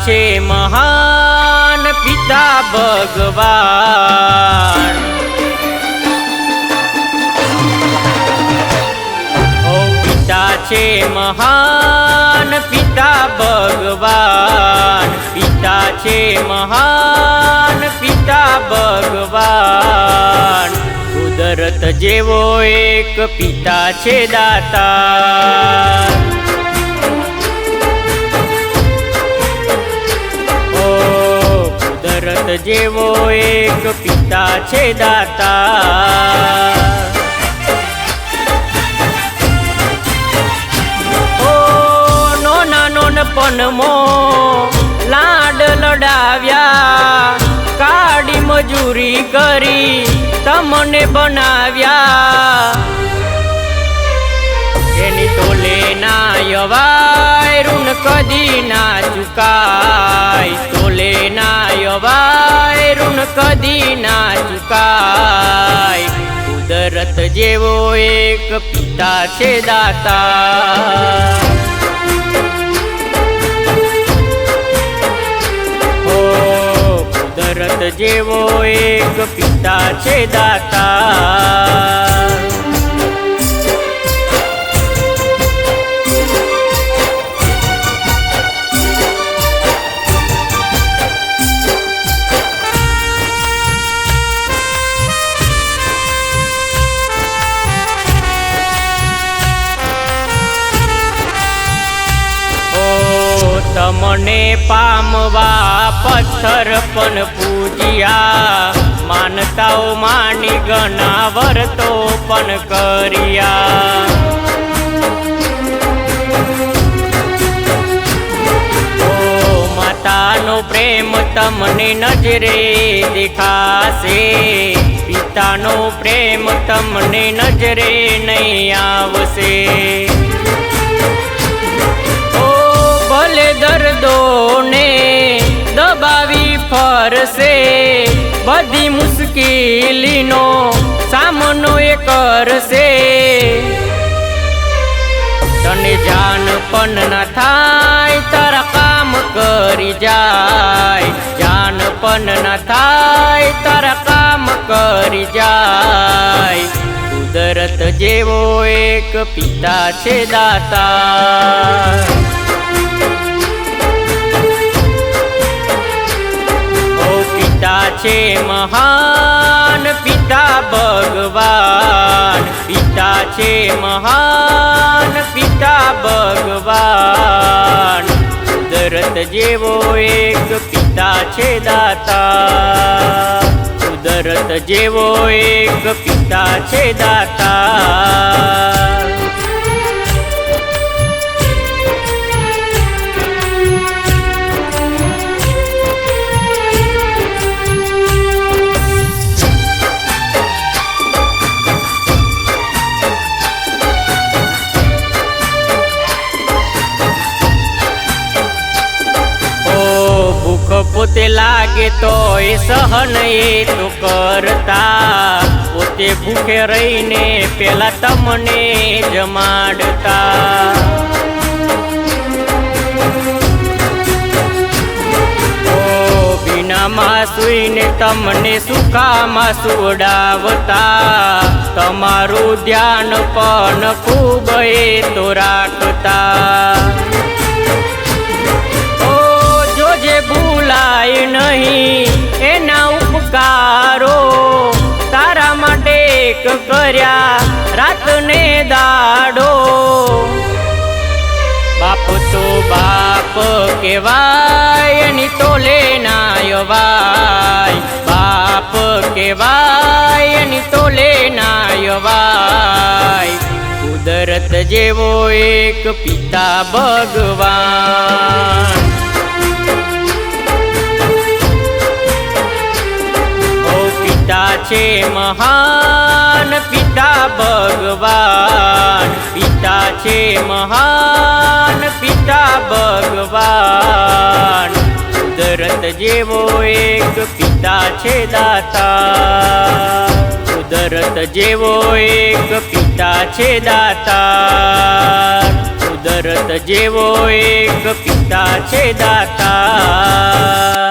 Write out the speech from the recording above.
છે મહાન પિતા ભગવાન। ઓ પિતા છે મહાન પિતા ભગવાન, પિતા છે મહાન પિતા ભગવાન। કુદરત જેવો એક પિતા છે દાતા। કુદરત જેવો એક પિતા છે દાતા। ઓ નાનપણમો લાડ લડાવ્યા, કાળી મજૂરી કરી તમને બનાવ્યા। એની તોલે ના યવાય ઋણ કદી ના ચુકાય, તોલે ના યવાય ઋણ કદી ના ચુકાય। કુદરત જેવો એક પિતા છે દાતા। ઓ કુદરત જેવો એક પિતા છે દાતા। તમને પામવા પથ્થર પણ પૂજ્યા, માનતાઓ માની ઘણા વર્તો પણ કર્યા। ઓ માતાનો પ્રેમ તમને નજરે દેખાશે, પિતાનો પ્રેમ તમને નજરે નહીં આવશે। ભલે દર્દોને દબાવી ફરશે, બધી મુશ્કેલીનો સામનો એ કરશે। તને જાન પણ ના થાય તારા કામ કરી જાય, જાન પણ ના થાય તારા કામ કરી જાય। કુદરત જેવો એક પિતા છે દાતા। પિતા છે મહાન પિતા ભગવાન, પિતા છે મહાન પિતા ભગવાન। કુદરત જેવો એક પિતા છે દાતા। કુદરત જેવો એક પિતા છે દાતા। પોતે લાગે તો એ સહન એ તો કરતા, પોતે ભૂખે રહીને પેલા તમને જમાડતા। ઓ ભીનામાં સૂઈને તમને સુખામાં સુવડાવતા, તમારું ધ્યાન પણ ખૂબ એ તો રાખતા। જે ભૂલાય નહીં એના ઉપકારો, તારા માટે એક કર્યા રાત ને દાડો। બાપ તો બાપ કહેવાય એની તોલે ના યવાય, બાપ કહેવાય એની તોલે ના યવાય। કુદરત જેવો એક પિતા ભગવાન। પિતા છે મહાન પિતા ભગવાન, પિતા છે મહાન પિતા ભગવાન। કુદરત જેવો એક પિતા છે દાતા। કુદરત જેવો એક પિતા છે દાતા। કુદરત જેવો એક પિતા છે દાતા.